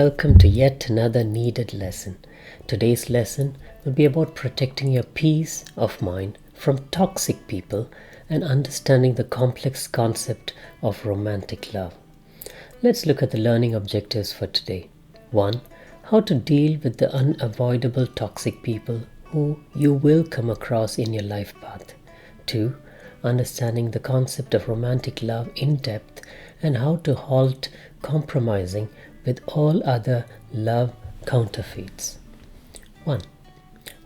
welcome to yet another needed lesson. Today's lesson will be about protecting your peace of mind from toxic people and understanding the complex concept of romantic love. Let's look at the learning objectives for today. 1. How to deal with the unavoidable toxic people who you will come across in your life path. 2. Understanding the concept of romantic love in depth and how to halt compromising with all other love counterfeits. 1.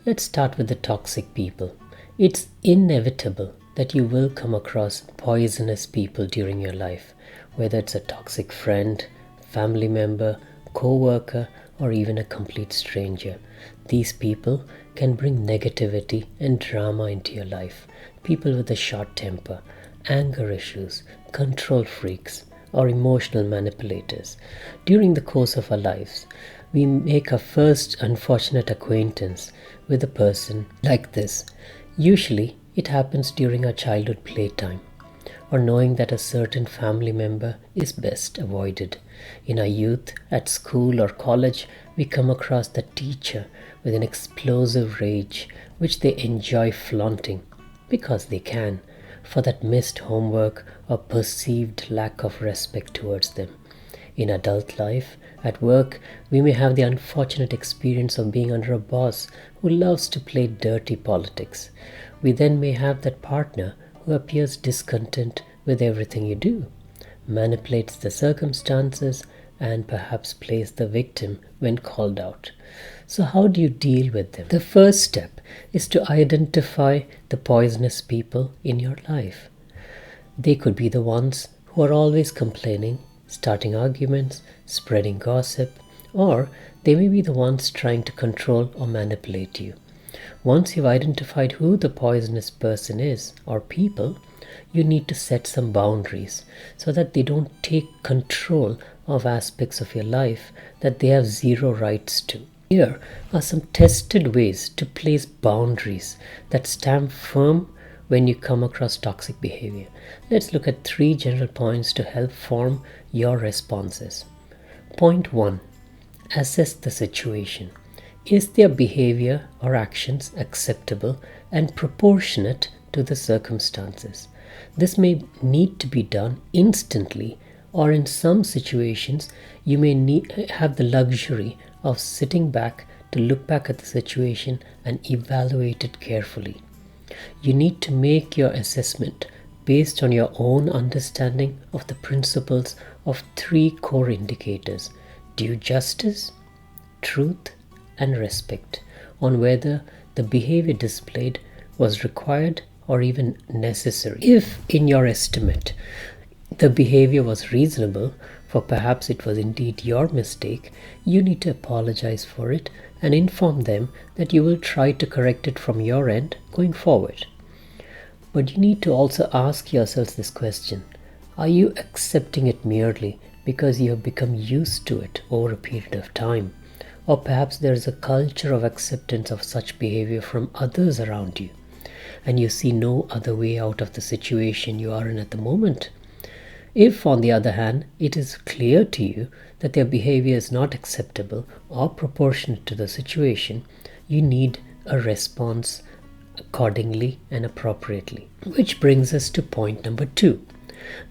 Let's start with the toxic people. It's inevitable that you will come across poisonous people during your life, whether it's a toxic friend, family member, co-worker, or even a complete stranger. These people can bring negativity and drama into your life. People with a short temper, anger issues, control freaks, or emotional manipulators. During the course of our lives, we make our first unfortunate acquaintance with a person like this. Usually, it happens during our childhood playtime, or knowing that a certain family member is best avoided. In our youth, at school or college, we come across the teacher with an explosive rage which they enjoy flaunting because they can, for that missed homework or perceived lack of respect towards them. In adult life, at work, we may have the unfortunate experience of being under a boss who loves to play dirty politics. We then may have that partner who appears discontent with everything you do, manipulates the circumstances, and perhaps plays the victim when called out. So how do you deal with them? The first step is to identify the poisonous people in your life. They could be the ones who are always complaining, starting arguments, spreading gossip, or they may be the ones trying to control or manipulate you. Once you've identified who the poisonous person is or people, you need to set some boundaries so that they don't take control of aspects of your life that they have zero rights to. Here are some tested ways to place boundaries that stand firm when you come across toxic behavior. Let's look at 3 general points to help form your responses. Point 1. Assess the situation. Is their behavior or actions acceptable and proportionate to the circumstances? This may need to be done instantly, or in some situations, you may have the luxury of sitting back to look back at the situation and evaluate it carefully. You need to make your assessment based on your own understanding of the principles of 3 core indicators: due justice, truth, and respect, on whether the behavior displayed was required or even necessary. If, in your estimate, the behavior was reasonable, for perhaps it was indeed your mistake, you need to apologize for it and inform them that you will try to correct it from your end going forward. But you need to also ask yourselves this question: are you accepting it merely because you have become used to it over a period of time? Or perhaps there is a culture of acceptance of such behavior from others around you, and you see no other way out of the situation you are in at the moment. If, on the other hand, it is clear to you that their behavior is not acceptable or proportionate to the situation, you need a response accordingly and appropriately. Which brings us to point number 2.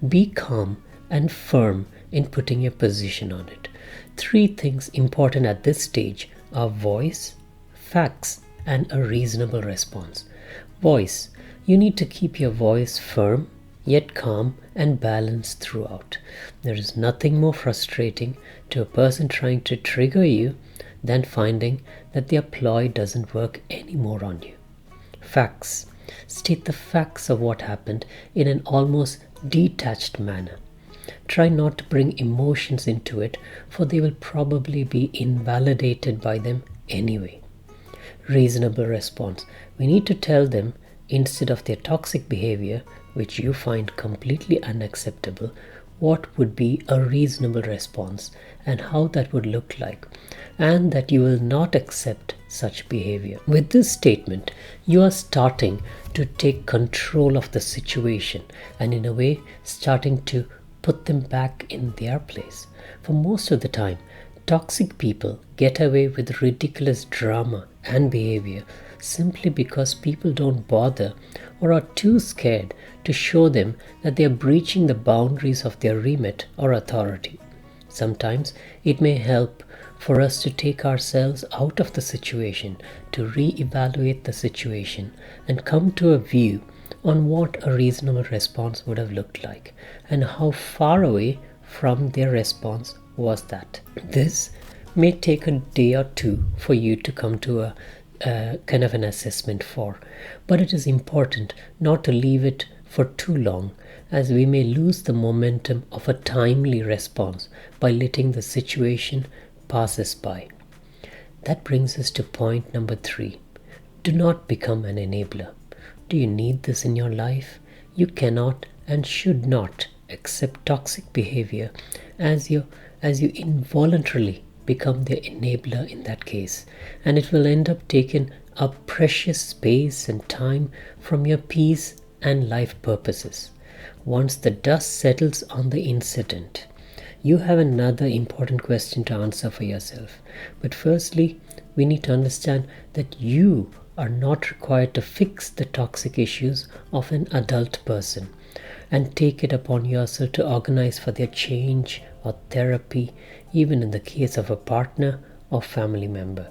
Be calm and firm in putting your position on it. 3 things important at this stage are voice, facts, and a reasonable response. Voice. You need to keep your voice firm, yet calm and balanced throughout. There is nothing more frustrating to a person trying to trigger you than finding that their ploy doesn't work anymore on you. Facts. State the facts of what happened in an almost detached manner. Try not to bring emotions into it, for they will probably be invalidated by them anyway. Reasonable response. We need to tell them, instead of their toxic behavior, which you find completely unacceptable, what would be a reasonable response and how that would look like, and that you will not accept such behavior. With this statement, you are starting to take control of the situation and, in a way, starting to put them back in their place. For most of the time, Toxic people get away with ridiculous drama and behavior simply because people don't bother or are too scared to show them that they are breaching the boundaries of their remit or authority. Sometimes it may help for us to take ourselves out of the situation, to re-evaluate the situation and come to a view on what a reasonable response would have looked like and how far away from their response was that. This may take a day or two for you to come to a kind of an assessment for, but it is important not to leave it for too long, as we may lose the momentum of a timely response by letting the situation pass us by. That brings us to point number 3. Do not become an enabler. Do you need this in your life? You cannot and should not accept toxic behavior as you involuntarily become the enabler in that case, and it will end up taking up precious space and time from your peace and life purposes. Once the dust settles on the incident, you have another important question to answer for yourself. But firstly, we need to understand that you are not required to fix the toxic issues of an adult person and take it upon yourself to organize for their change or therapy, even in the case of a partner or family member.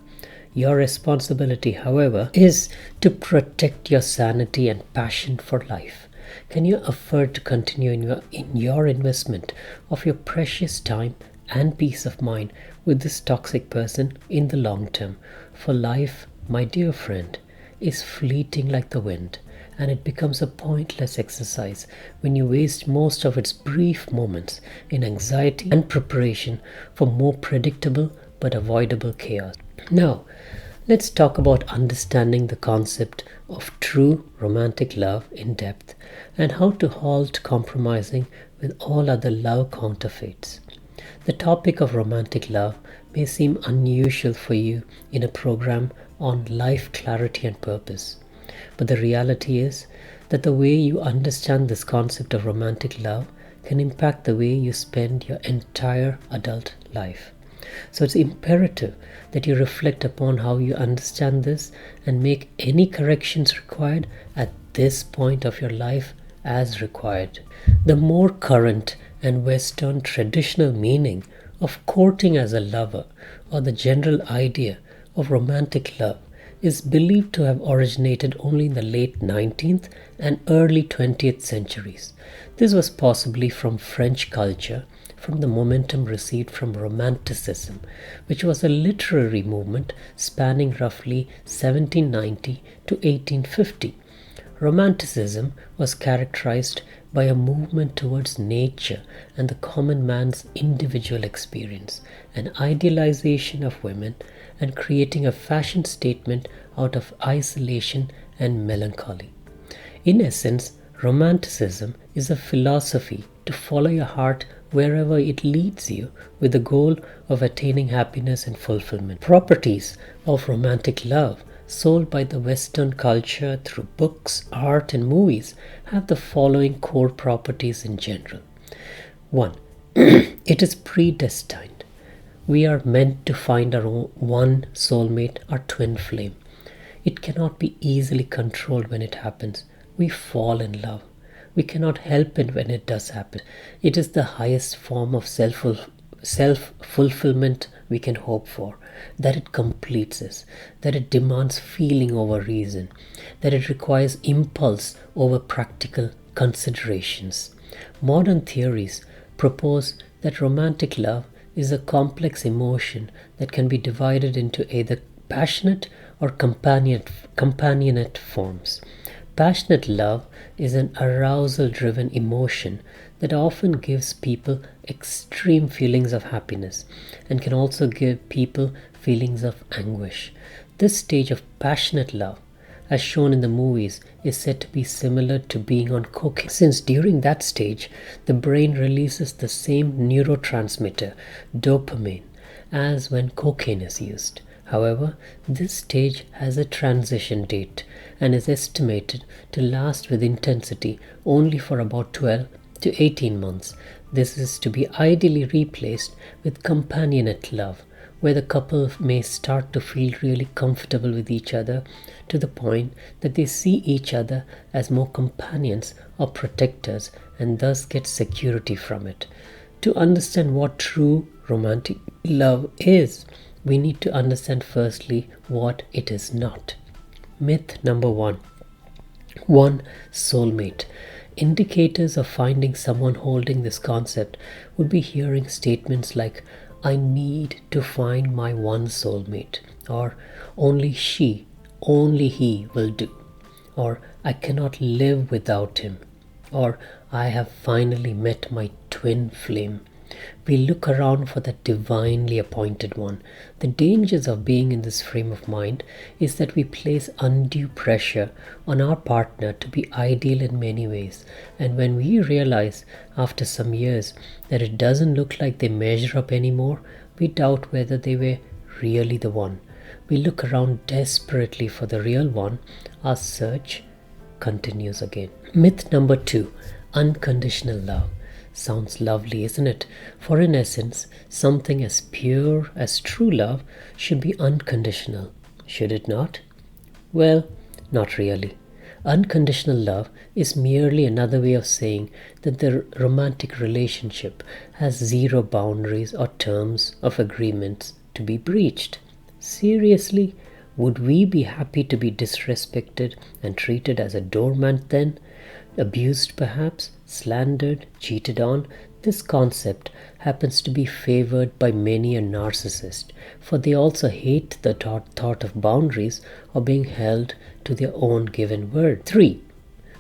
Your responsibility, however, is to protect your sanity and passion for life. Can you afford to continue in your investment of your precious time and peace of mind with this toxic person in the long term? For life, my dear friend, is fleeting like the wind, and it becomes a pointless exercise when you waste most of its brief moments in anxiety and preparation for more predictable but avoidable chaos. Now, let's talk about understanding the concept of true romantic love in depth and how to halt compromising with all other love counterfeits. The topic of romantic love may seem unusual for you in a program on life clarity and purpose, but the reality is that the way you understand this concept of romantic love can impact the way you spend your entire adult life. So it's imperative that you reflect upon how you understand this and make any corrections required at this point of your life as required. The more current and Western traditional meaning of courting as a lover, or the general idea of romantic love, is believed to have originated only in the late 19th and early 20th centuries. This was possibly from French culture, from the momentum received from Romanticism, which was a literary movement spanning roughly 1790 to 1850. Romanticism was characterized by a movement towards nature and the common man's individual experience, an idealization of women, and creating a fashion statement out of isolation and melancholy. In essence, Romanticism is a philosophy to follow your heart wherever it leads you, with the goal of attaining happiness and fulfillment. Properties of romantic love sold by the Western culture through books, art, and movies have the following core properties in general. 1. It is predestined. We are meant to find our one soulmate, our twin flame. It cannot be easily controlled when it happens. We fall in love. We cannot help it when it does happen. It is the highest form of self-fulfillment we can hope for, that it completes us, that it demands feeling over reason, that it requires impulse over practical considerations. Modern theories propose that romantic love is a complex emotion that can be divided into either passionate or companionate forms. Passionate love is an arousal-driven emotion that often gives people extreme feelings of happiness and can also give people feelings of anguish. This stage of passionate love, as shown in the movies, is said to be similar to being on cocaine, since during that stage, the brain releases the same neurotransmitter, dopamine, as when cocaine is used. However, this stage has a transition date and is estimated to last with intensity only for about 12 to 18 months. This is to be ideally replaced with companionate love, where the couple may start to feel really comfortable with each other to the point that they see each other as more companions or protectors and thus get security from it. To understand what true romantic love is, we need to understand firstly what it is not. Myth number 1. One soulmate. Indicators of finding someone holding this concept would be hearing statements like, I need to find my one soulmate, or only she, only he will do, or I cannot live without him, or I have finally met my twin flame. We look around for that divinely appointed one. The dangers of being in this frame of mind is that we place undue pressure on our partner to be ideal in many ways. And when we realize after some years that it doesn't look like they measure up anymore, we doubt whether they were really the one. We look around desperately for the real one. Our search continues again. Myth number 2. Unconditional love. Sounds lovely, isn't it? For in essence, something as pure as true love should be unconditional, should it not? Well, not really. Unconditional love is merely another way of saying that the romantic relationship has zero boundaries or terms of agreements to be breached. Seriously, would we be happy to be disrespected and treated as a doormat then? Abused perhaps, slandered, cheated on? This concept happens to be favored by many a narcissist, for they also hate the thought of boundaries or being held to their own given word. 3.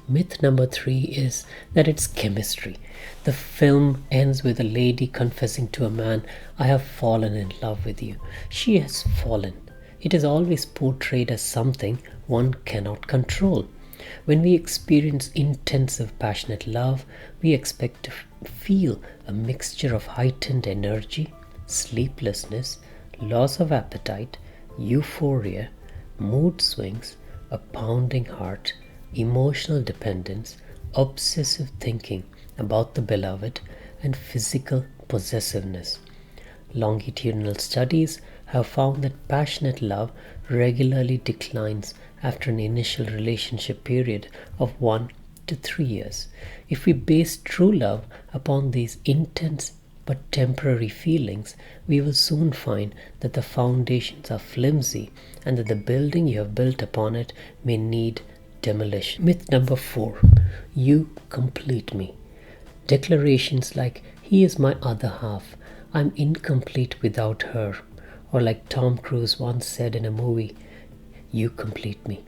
Myth number 3 is that it's chemistry. The film ends with a lady confessing to a man, I have fallen in love with you. She has fallen. It is always portrayed as something one cannot control. When we experience intensive, passionate love, we expect to feel a mixture of heightened energy, sleeplessness, loss of appetite, euphoria, mood swings, a pounding heart, emotional dependence, obsessive thinking about the beloved, and physical possessiveness. Longitudinal studies have found that passionate love regularly declines after an initial relationship period of 1 to 3 years. If we base true love upon these intense but temporary feelings, we will soon find that the foundations are flimsy and that the building you have built upon it may need demolition. Myth number 4. You complete me. Declarations like, he is my other half, I'm incomplete without her, or like Tom Cruise once said in a movie, you complete me.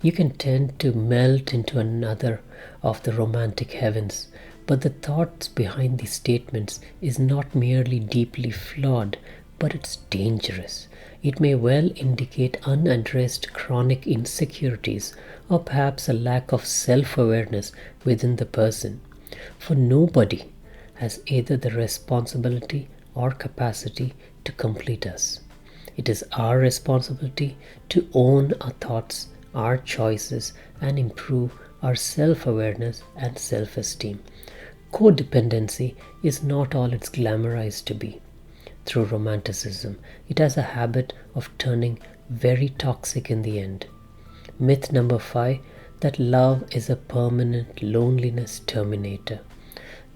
You can tend to melt into another of the romantic heavens, but the thoughts behind these statements is not merely deeply flawed, but it's dangerous. It may well indicate unaddressed chronic insecurities or perhaps a lack of self-awareness within the person. For nobody has either the responsibility or capacity to complete us. It is our responsibility to own our thoughts, our choices, and improve our self-awareness and self-esteem. Codependency is not all it's glamorized to be. Through romanticism, it has a habit of turning very toxic in the end. Myth number 5, that love is a permanent loneliness terminator.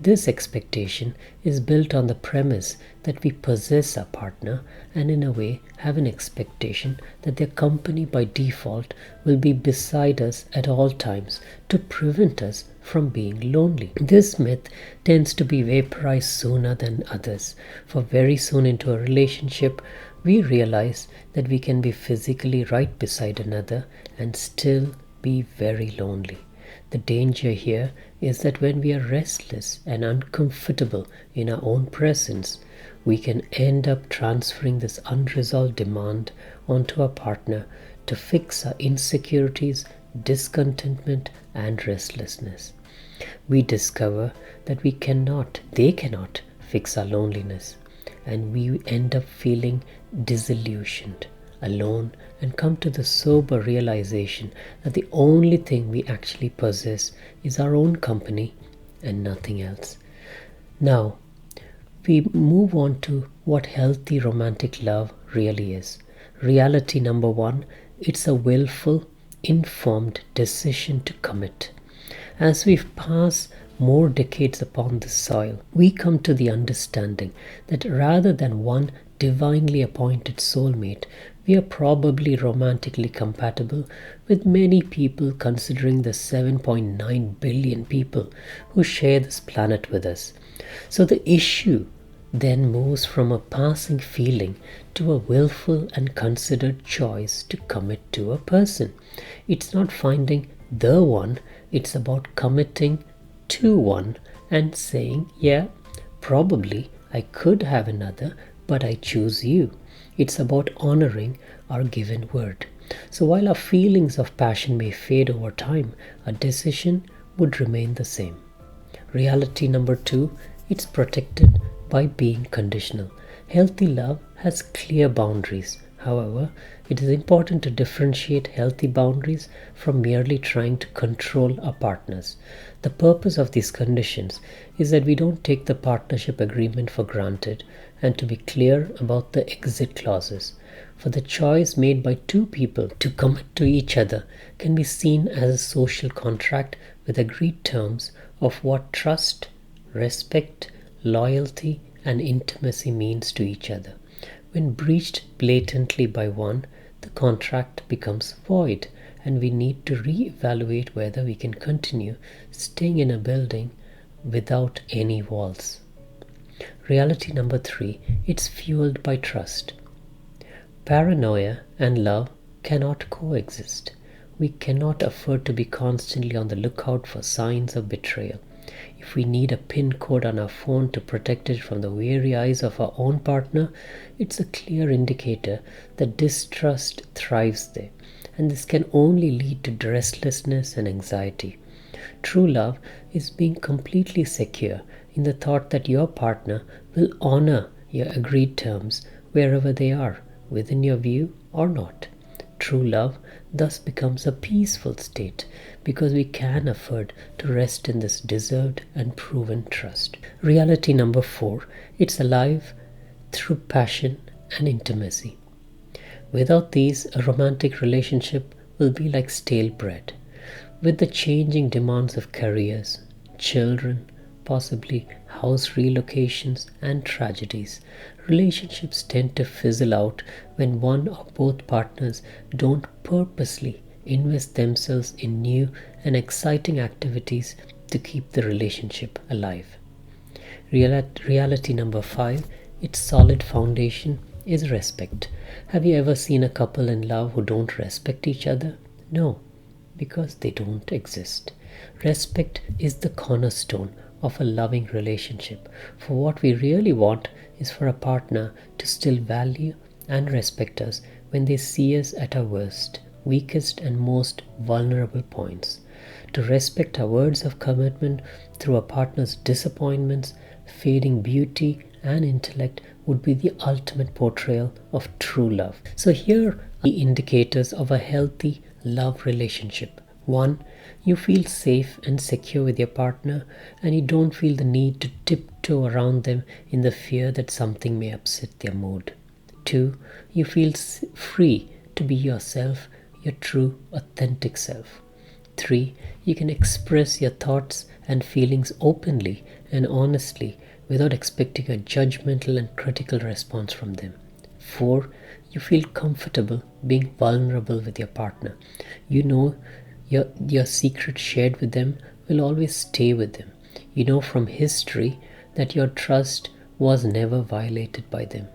This expectation is built on the premise that we possess our partner and in a way have an expectation that their company by default will be beside us at all times to prevent us from being lonely. This myth tends to be vaporized sooner than others, for very soon into a relationship we realize that we can be physically right beside another and still be very lonely. The danger here is that when we are restless and uncomfortable in our own presence, we can end up transferring this unresolved demand onto our partner to fix our insecurities, discontentment, and restlessness. We discover that they cannot fix our loneliness, and we end up feeling disillusioned, alone, and come to the sober realization that the only thing we actually possess is our own company and nothing else. Now, we move on to what healthy romantic love really is. Reality number one, it's a willful, informed decision to commit. As we pass more decades upon this soil, we come to the understanding that rather than one divinely appointed soulmate, we are probably romantically compatible with many people, considering the 7.9 billion people who share this planet with us. So the issue then moves from a passing feeling to a willful and considered choice to commit to a person. It's not finding the one, it's about committing to one and saying, yeah, probably I could have another, but I choose you. It's about honoring our given word. So while our feelings of passion may fade over time, our decision would remain the same. Reality number two, it's protected by being conditional. Healthy love has clear boundaries. However, it is important to differentiate healthy boundaries from merely trying to control our partners. The purpose of these conditions is that we don't take the partnership agreement for granted and to be clear about the exit clauses. For the choice made by two people to commit to each other can be seen as a social contract with agreed terms of what trust, respect, loyalty, and intimacy means to each other. When breached blatantly by one, the contract becomes void, and we need to re-evaluate whether we can continue staying in a building without any walls. Reality number three, it's fueled by trust. Paranoia and love cannot coexist. We cannot afford to be constantly on the lookout for signs of betrayal. If we need a PIN code on our phone to protect it from the wary eyes of our own partner, it's a clear indicator that distrust thrives there, and this can only lead to restlessness and anxiety. True love is being completely secure in the thought that your partner will honor your agreed terms wherever they are, within your view or not. True love thus becomes a peaceful state because we can afford to rest in this deserved and proven trust. Reality number four, it's alive through passion and intimacy. Without these, a romantic relationship will be like stale bread. With the changing demands of careers, children, possibly house relocations, and tragedies, relationships tend to fizzle out when one or both partners don't purposely invest themselves in new and exciting activities to keep the relationship alive. Reality number five, its solid foundation is respect. Have you ever seen a couple in love who don't respect each other? No, because they don't exist. Respect is the cornerstone of a loving relationship. For what we really want is for a partner to still value and respect us when they see us at our worst, weakest, and most vulnerable points. To respect our words of commitment through a partner's disappointments, fading beauty, and intellect would be the ultimate portrayal of true love. So here are the indicators of a healthy love relationship. 1. You feel safe and secure with your partner, and you don't feel the need to tiptoe around them in the fear that something may upset their mood. 2. You feel free to be yourself, your true, authentic self. 3. You can express your thoughts and feelings openly and honestly without expecting a judgmental and critical response from them. 4. You feel comfortable being vulnerable with your partner. You know your secret shared with them will always stay with them. You know from history that your trust was never violated by them.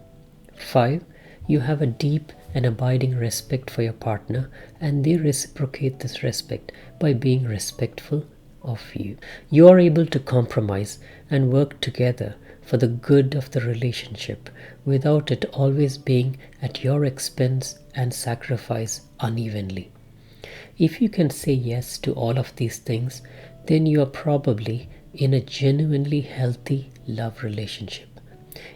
5. You have a deep and abiding respect for your partner, and they reciprocate this respect by being respectful of you. You are able to compromise and work together for the good of the relationship without it always being at your expense and sacrifice unevenly. If you can say yes to all of these things, then you are probably in a genuinely healthy love relationship.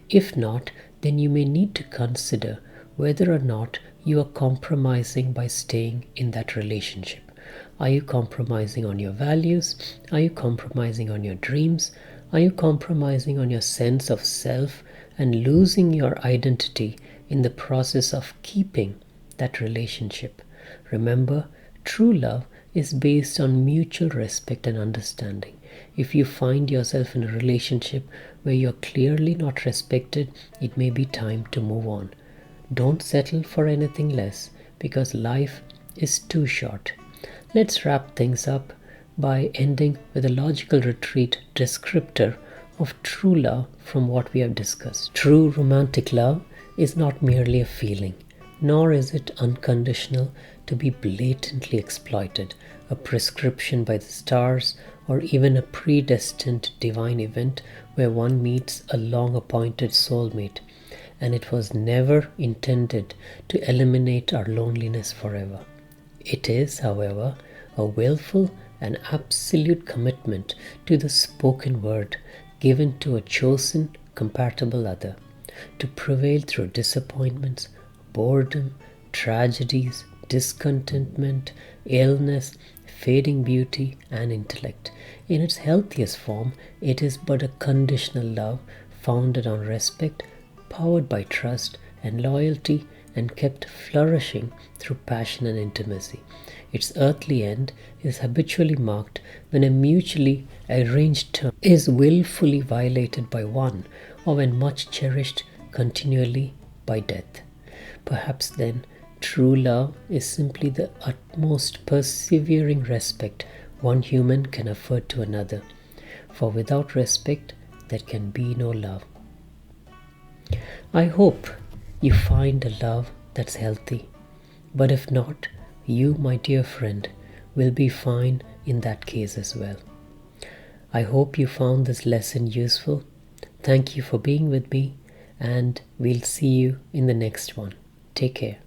If not, then you may need to consider whether or not you are compromising by staying in that relationship. Are you compromising on your values? Are you compromising on your dreams? Are you compromising on your sense of self and losing your identity in the process of keeping that relationship? Remember, true love is based on mutual respect and understanding. If you find yourself in a relationship where you're clearly not respected, it may be time to move on. Don't settle for anything less, because life is too short. Let's wrap things up by ending with a logical retreat descriptor of true love from what we have discussed. True romantic love is not merely a feeling, nor is it unconditional to be blatantly exploited, a prescription by the stars, or even a predestined divine event where one meets a long-appointed soulmate, and it was never intended to eliminate our loneliness forever. It is, however, a willful and absolute commitment to the spoken word given to a chosen, compatible other, to prevail through disappointments, boredom, tragedies, discontentment, illness, fading beauty, and intellect. In its healthiest form, it is but a conditional love founded on respect, powered by trust and loyalty, and kept flourishing through passion and intimacy. Its earthly end is habitually marked when a mutually arranged term is willfully violated by one, or when much cherished continually by death. Perhaps then, true love is simply the utmost persevering respect one human can afford to another, for without respect there can be no love. I hope you find a love that's healthy, but if not, you, my dear friend, will be fine in that case as well. I hope you found this lesson useful. Thank you for being with me, and we'll see you in the next one. Take care.